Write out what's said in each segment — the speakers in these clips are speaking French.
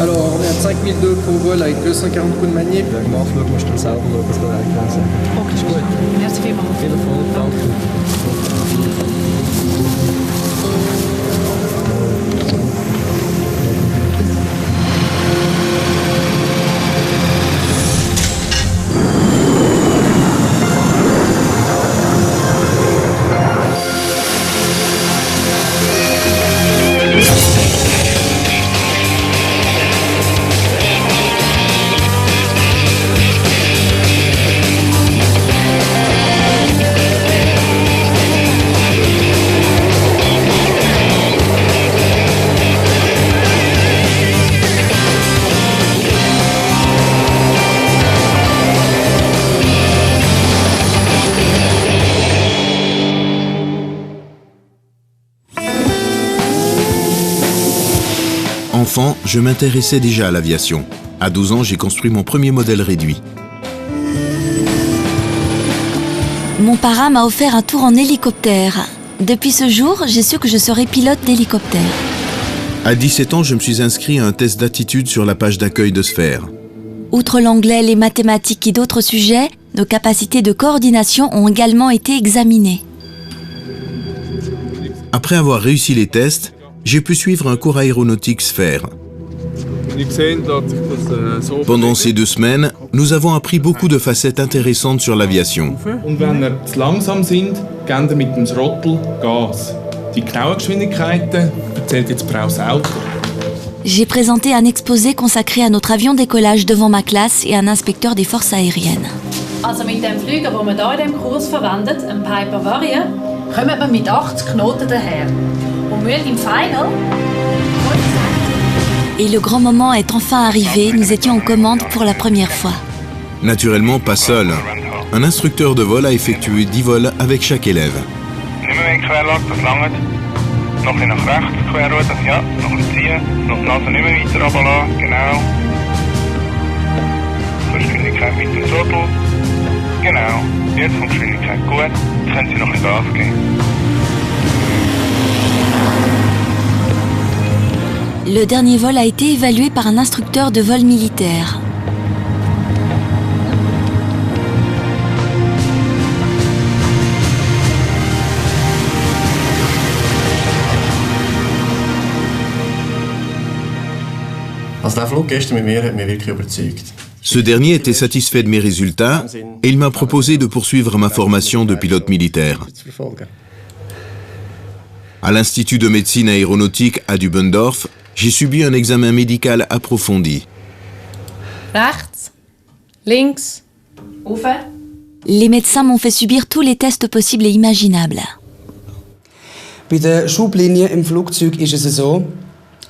Alors, on est à 5002 pour vol avec 240 coups de manip. Wegen dem Anflug musst du dann selber schauen, dass du reingrenzen. Okay, ist gut. Merci vielmals. Viel Erfolg, danke. Enfant, je m'intéressais déjà à l'aviation. À 12 ans, j'ai construit mon premier modèle réduit. Mon parrain m'a offert un tour en hélicoptère. Depuis ce jour, j'ai su que je serais pilote d'hélicoptère. À 17 ans, je me suis inscrit à un test d'attitude sur la page d'accueil de Sphère. Outre l'anglais, les mathématiques et d'autres sujets, nos capacités de coordination ont également été examinées. Après avoir réussi les tests, j'ai pu suivre un cours aéronautique Sphère. Pendant ces 2 semaines, nous avons appris beaucoup de facettes intéressantes sur l'aviation. Und wenn ihr zu langsam sind, gebt ihr mit dem Throttle Gas. Die genauen Geschwindigkeiten erzählt jetzt Frau Sauter. J'ai présenté un exposé consacré à notre avion d'écollage devant ma classe et un inspecteur des forces aériennes. Also mit dem Flüger, den man hier in diesem Kurs verwendet, einem Piper Warrior, kommt man mit 80 Knoten daher. Und müssen im Final... Et le grand moment est enfin arrivé, nous étions en commande pour la première fois. Naturellement, pas seul. Un instructeur de vol a effectué 10 vols avec chaque élève. Nicht mehr in Querlage, das langt. Noch ein bisschen nach rechts, Querroute, ja. Noch ein Ziehen. Noch die Nase nicht mehr weiter runterlassen, genau. Geschwindigkeit mit dem Throttle. Genau. Jetzt kommt die Geschwindigkeit gut. Jetzt können Sie noch ein Gas geben. Le dernier vol a été évalué par un instructeur de vol militaire. Also der Flug gestern mit mir hat mich wirklich überzeugt. Ce dernier était satisfait de mes résultats et il m'a proposé de poursuivre ma formation de pilote militaire. À l'Institut de médecine aéronautique à Dubendorf, j'ai subi un examen médical approfondi. Rechts, links, rauf. Les médecins m'ont fait subir tous les tests possibles et imaginables. Bei der Schublinie im Flugzeug ist es so,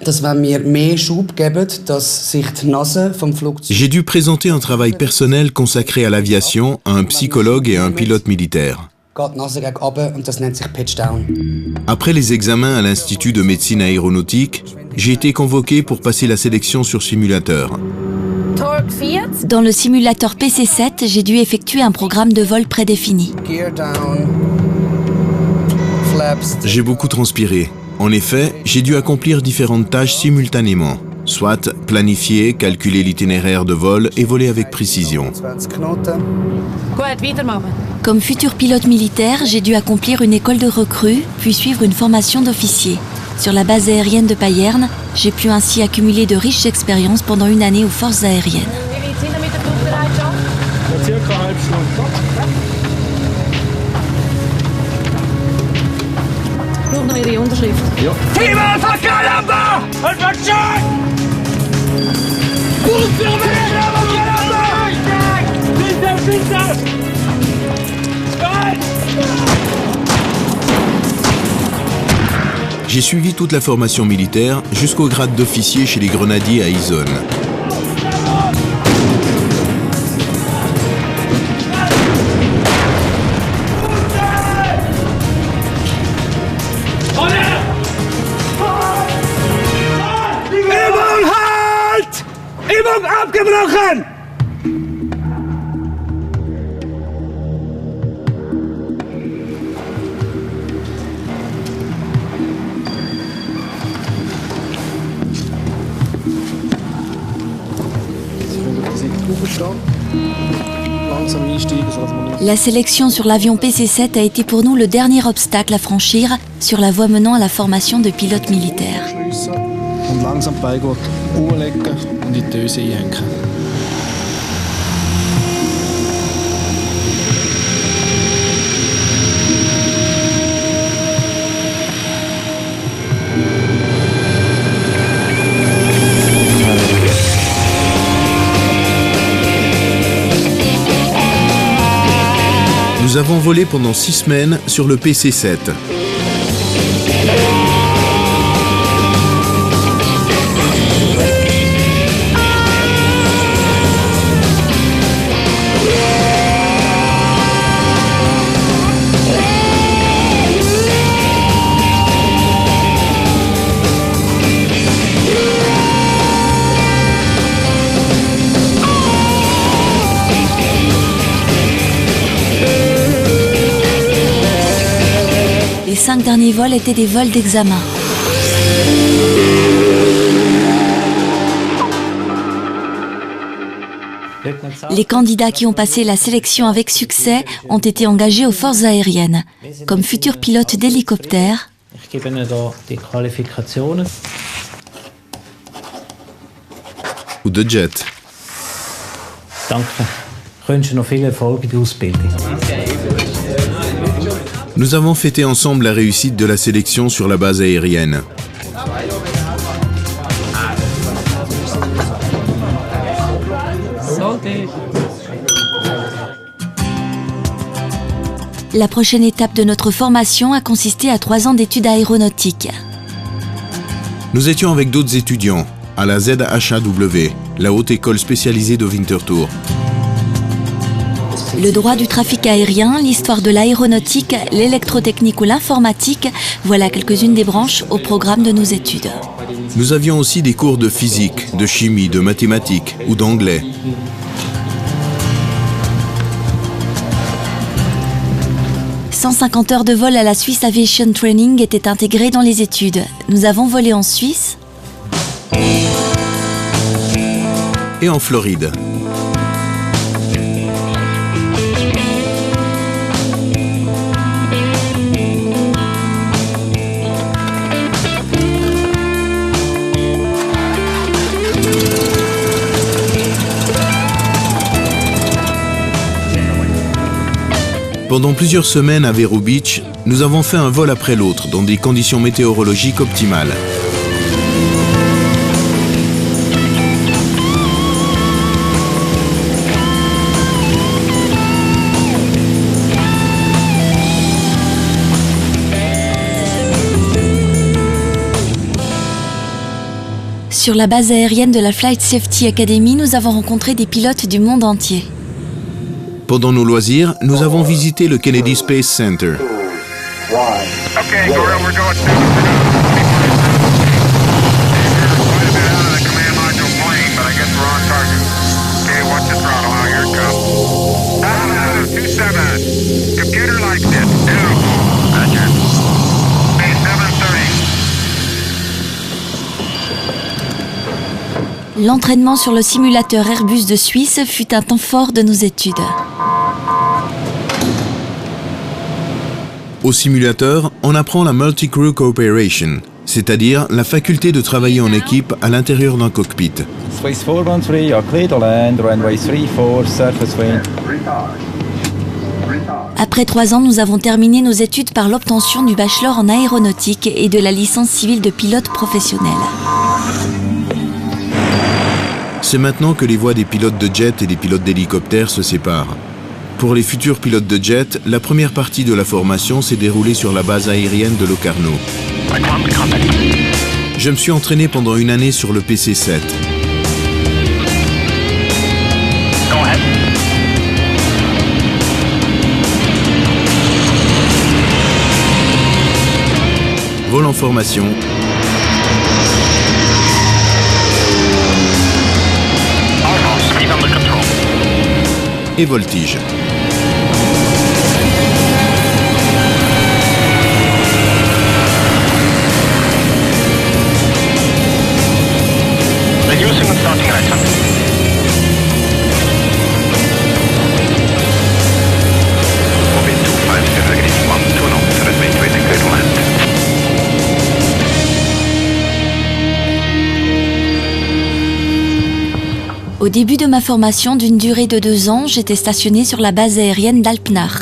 dass wenn wir mehr Schub geben, dass sich die Nase vom Flugzeug... J'ai dû présenter un travail personnel consacré à l'aviation à un psychologue et à un pilote militaire. Geht die Nase gegen runter und das nennt sich Pitch-Down. Après les examens à l'Institut de médecine aéronautique, j'ai été convoqué pour passer la sélection sur simulateur. Torque 40. Dans le simulateur PC-7, j'ai dû effectuer un programme de vol prédéfini. Gear down. Flaps. J'ai beaucoup transpiré. En effet, j'ai dû accomplir différentes tâches simultanément, soit planifier, calculer l'itinéraire de vol et voler avec précision. 20 Knoten. Gut, weitermachen. Comme futur pilote militaire, j'ai dû accomplir une école de recrues, puis suivre une formation d'officier. Sur la base aérienne de Payerne, j'ai pu ainsi accumuler de riches expériences pendant une année aux forces aériennes. Wie weit sind wir mit der Flugbereitschaft? Circa eine halbe Stunde. Ich brauche noch Ihre Unterschrift. Simon Fakalamba! Und Batschak! J'ai suivi toute la formation militaire jusqu'au grade d'officier chez les grenadiers à Isonne. Übung halt! Übung abgebrochen! La sélection sur l'avion PC-7 a été pour nous le dernier obstacle à franchir sur la voie menant à la formation de pilotes militaires. Und langsam die Beine umlegen und in die Öse einhängen. Nous avons volé pendant 6 semaines sur le PC-7. Les 5 derniers vols étaient des vols d'examen. Les candidats qui ont passé la sélection avec succès ont été engagés aux forces aériennes, comme futurs pilotes d'hélicoptères, ou de jet. Nous avons fêté ensemble la réussite de la sélection sur la base aérienne. La prochaine étape de notre formation a consisté à 3 ans d'études aéronautiques. Nous étions avec d'autres étudiants à la ZHAW, la haute école spécialisée de Winterthur. Le droit du trafic aérien, l'histoire de l'aéronautique, l'électrotechnique ou l'informatique, voilà quelques-unes des branches au programme de nos études. Nous avions aussi des cours de physique, de chimie, de mathématiques ou d'anglais. « 150 heures de vol à la Swiss Aviation Training étaient intégrées dans les études. Nous avons volé en Suisse et en Floride. Pendant plusieurs semaines à Vero Beach, nous avons fait un vol après l'autre dans des conditions météorologiques optimales. Sur la base aérienne de la Flight Safety Academy, nous avons rencontré des pilotes du monde entier. Pendant nos loisirs, nous avons visité le Kennedy Space Center. L'entraînement sur le simulateur Airbus de Suisse fut un temps fort de nos études. Au simulateur, on apprend la Multi-Crew Cooperation, c'est-à-dire la faculté de travailler en équipe à l'intérieur d'un cockpit. Swiss 413, you're clear to land, runway 34, surface wind. Après 3 ans, nous avons terminé nos études par l'obtention du bachelor en aéronautique et de la licence civile de pilote professionnel. C'est maintenant que les voies des pilotes de jet et des pilotes d'hélicoptère se séparent. Pour les futurs pilotes de jet, la première partie de la formation s'est déroulée sur la base aérienne de Locarno. Je me suis entraîné pendant 1 année sur le PC-7. Vol en formation. Et voltige. Au début de ma formation d'une durée de 2 ans, j'étais stationnée sur la base aérienne d'Alpnach.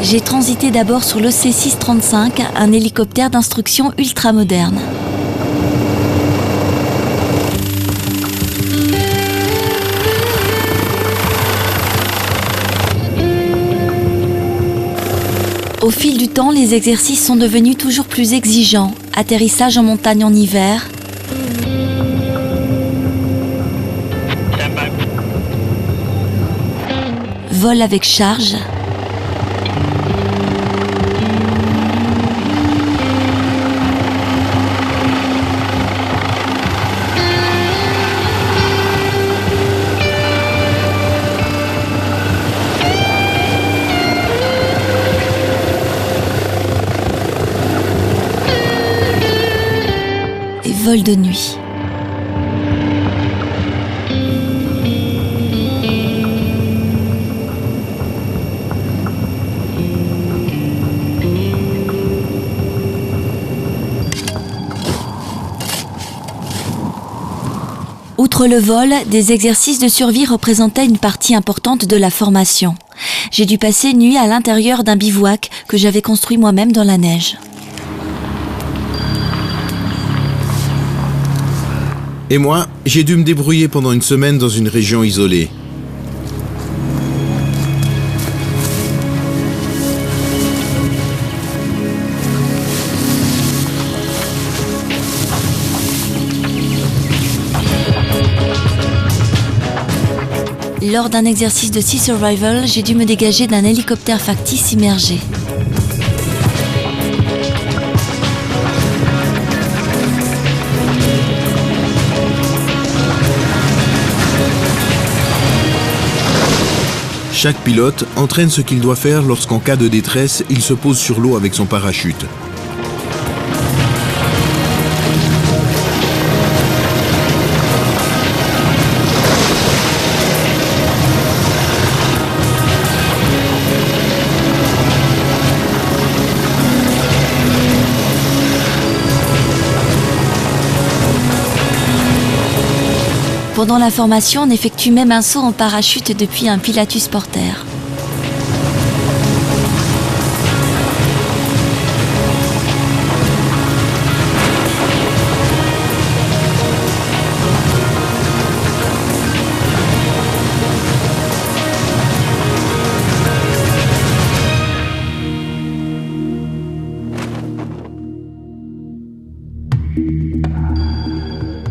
J'ai transité d'abord sur l'EC-635, un hélicoptère d'instruction ultramoderne. Au fil du temps, les exercices sont devenus toujours plus exigeants. Atterrissage en montagne en hiver, vol avec charge, et vol de nuit. Outre le vol, des exercices de survie représentaient une partie importante de la formation. J'ai dû passer une nuit à l'intérieur d'un bivouac que j'avais construit moi-même dans la neige. Et moi, j'ai dû me débrouiller pendant une semaine dans une région isolée. Lors d'un exercice de Sea Survival, j'ai dû me dégager d'un hélicoptère factice immergé. Chaque pilote entraîne ce qu'il doit faire lorsqu'en cas de détresse, il se pose sur l'eau avec son parachute. Pendant la formation, on effectue même un saut en parachute depuis un Pilatus Porter.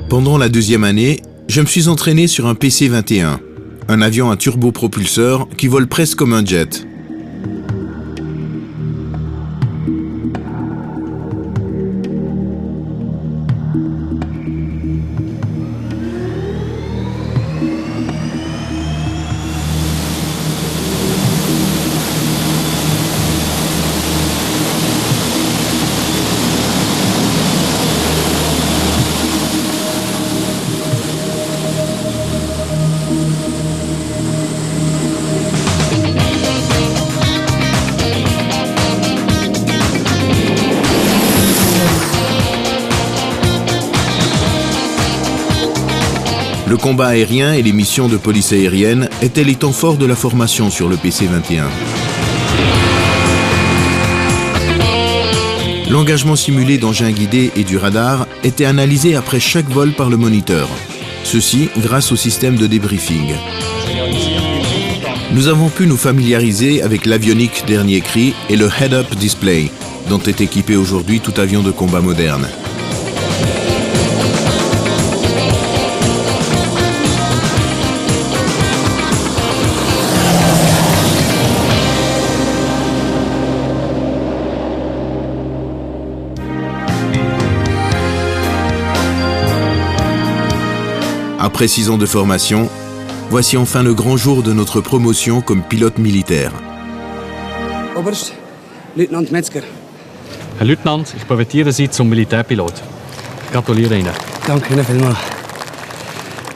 Pendant la 2e année, je me suis entraîné sur un PC-21, un avion à turbopropulseur qui vole presque comme un jet. Le combat aérien et les missions de police aérienne étaient les temps forts de la formation sur le PC-21. L'engagement simulé d'engins guidés et du radar était analysé après chaque vol par le moniteur. Ceci grâce au système de débriefing. Nous avons pu nous familiariser avec l'avionique dernier cri et le head-up display, dont est équipé aujourd'hui tout avion de combat moderne. Après 6 ans de formation, voici enfin le grand jour de notre promotion comme pilote militaire. Oberst, Leutnant Metzger. Herr Leutnant, ich profitiere Sie zum Militärpilot. Gratuliere Ihnen. Danke Ihnen vielmals.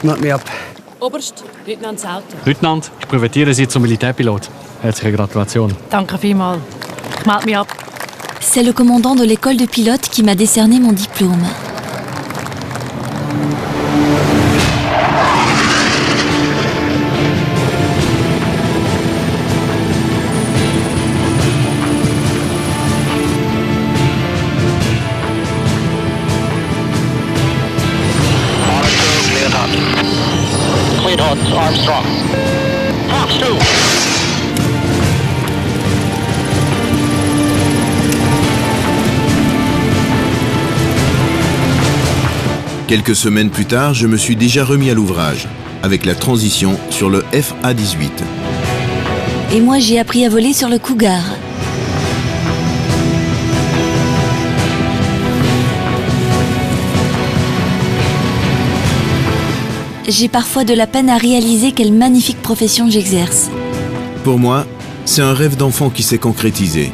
Meld mich ab. Oberst, Leutnant Sauter. Leutnant, ich profitiere Sie zum Militärpilot. Herzliche Gratulation. Danke vielmals. Ich melde mich ab. C'est le commandant de l'école de pilote qui m'a décerné mon diplôme. Armstrong. Fox 2. Quelques semaines plus tard, je me suis déjà remis à l'ouvrage, avec la transition sur le FA-18. Et moi, j'ai appris à voler sur le Cougar. J'ai parfois de la peine à réaliser quelle magnifique profession j'exerce. Pour moi, c'est un rêve d'enfant qui s'est concrétisé.